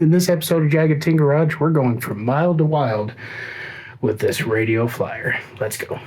In this episode of Jagged Tin Garage, we're going from mild to wild with this Radio Flyer. Let's go.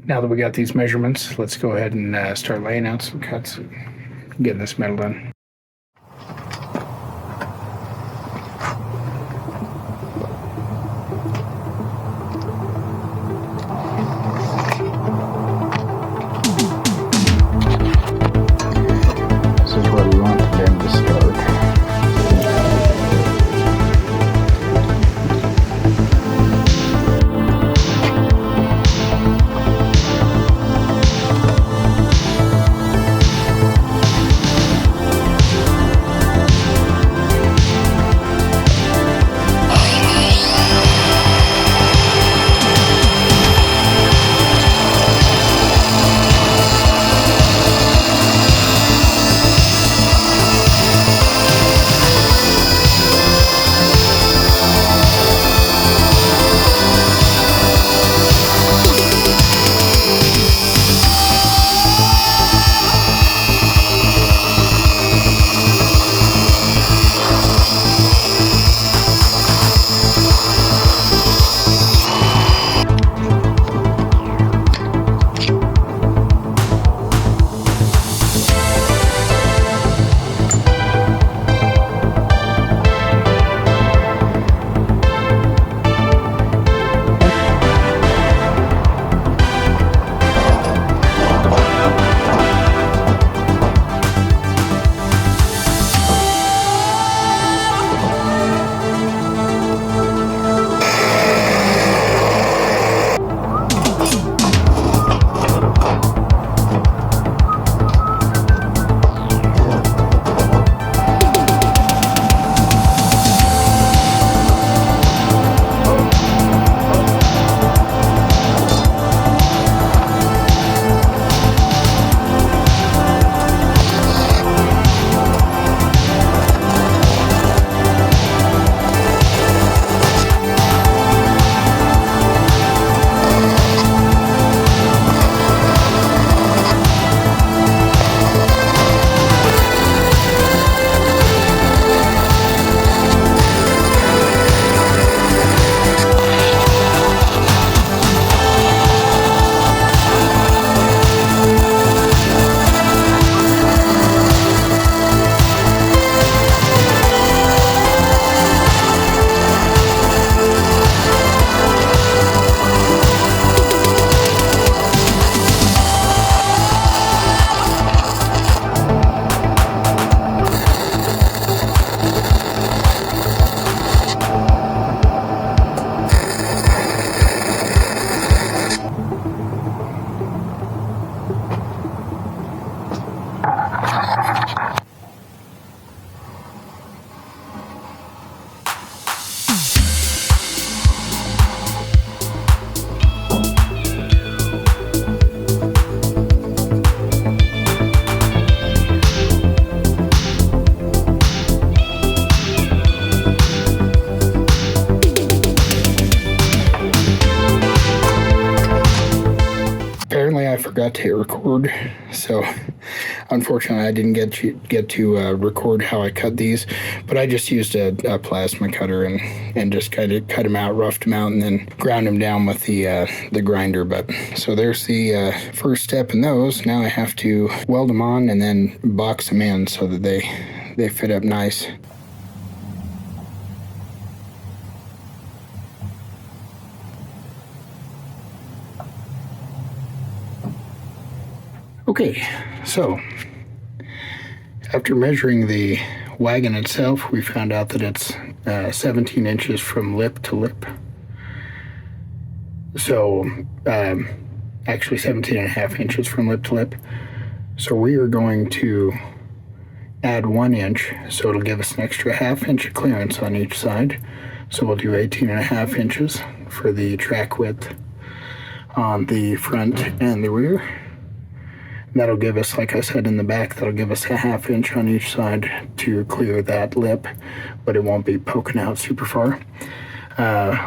Now that we got these measurements, let's go ahead and start laying out some cuts and getting this metal done. This is where we want the bend to start. forgot to hit record, so unfortunately I didn't get to record how I cut these, but I just used a plasma cutter and just kind of cut them out, roughed them out, and then ground them down with the grinder. But so there's the first step in those. Now I have to weld them on and then box them in so that they fit up nice. Okay, so after measuring the wagon itself, we found out that it's 17 inches from lip to lip. So actually 17 and a half inches from lip to lip. So we are going to add 1 inch, so it'll give us an extra ½ inch of clearance on each side. So we'll do 18 and a half inches for the track width on the front and the rear. That'll give us, like I said in the back, that'll give us a ½ inch on each side to clear that lip, but it won't be poking out super far.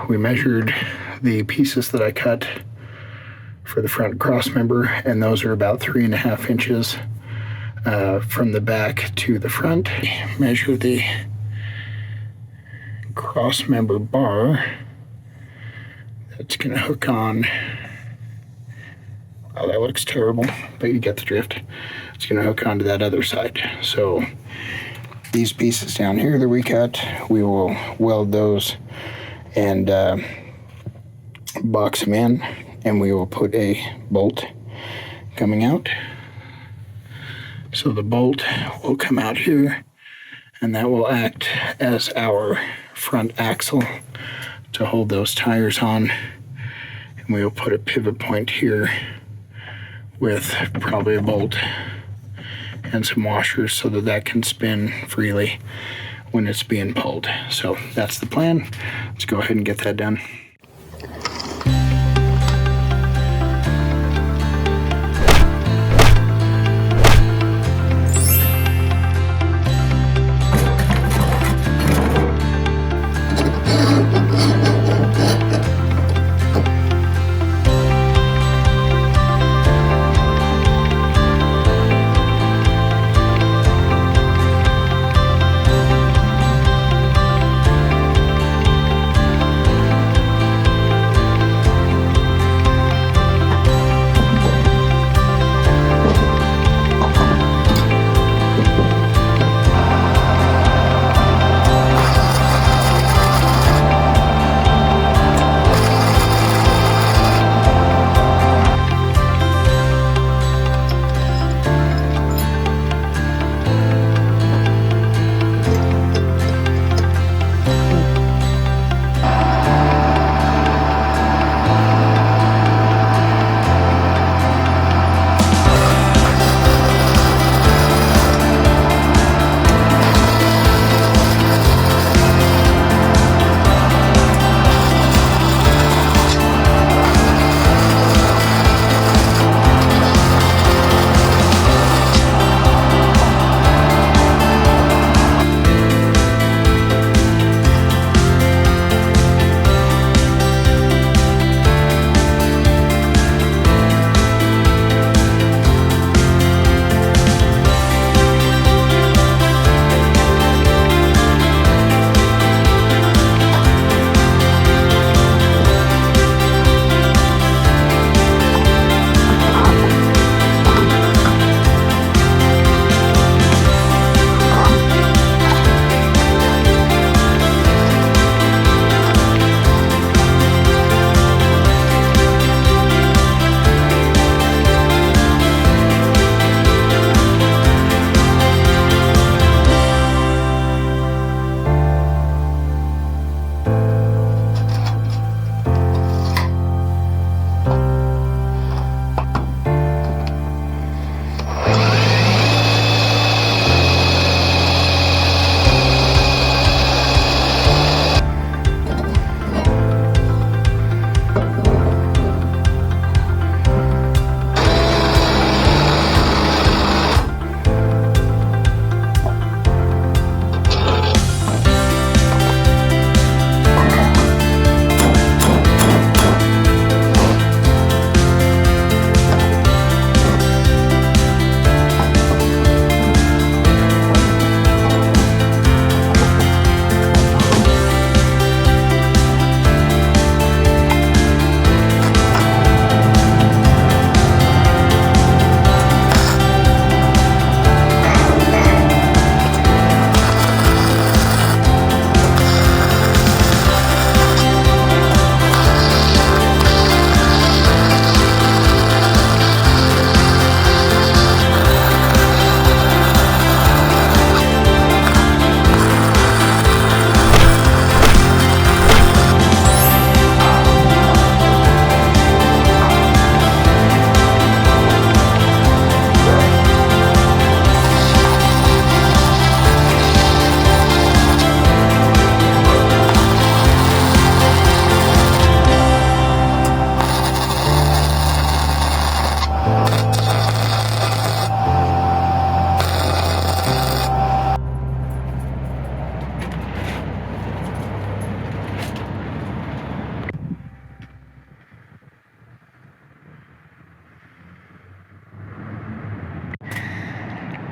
We measured the pieces that I cut for the front cross member, and those are about 3.5 inches from the back to the front. Measure the cross member bar that's going to hook on. Oh, that looks terrible, but you get the drift. It's going to hook onto that other side. So these pieces down here that we cut, we will weld those and box them in, and we will put a bolt coming out. So the bolt will come out here, and that will act as our front axle to hold those tires on. And we will put a pivot point here with probably a bolt and some washers so that can spin freely when it's being pulled. So that's the plan. Let's go ahead and get that done.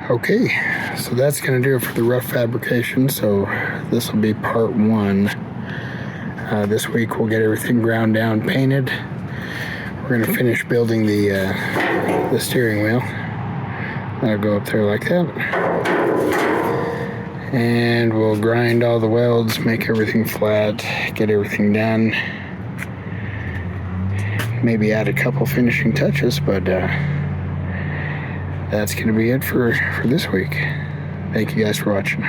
Okay, so that's going to do it for the rough fabrication. So this will be part 1. This week we'll get everything ground down, painted. We're going to finish building the steering wheel. That'll go up there like that. And we'll grind all the welds, make everything flat, get everything done. Maybe add a couple finishing touches, but that's going to be it for this week. Thank you guys for watching.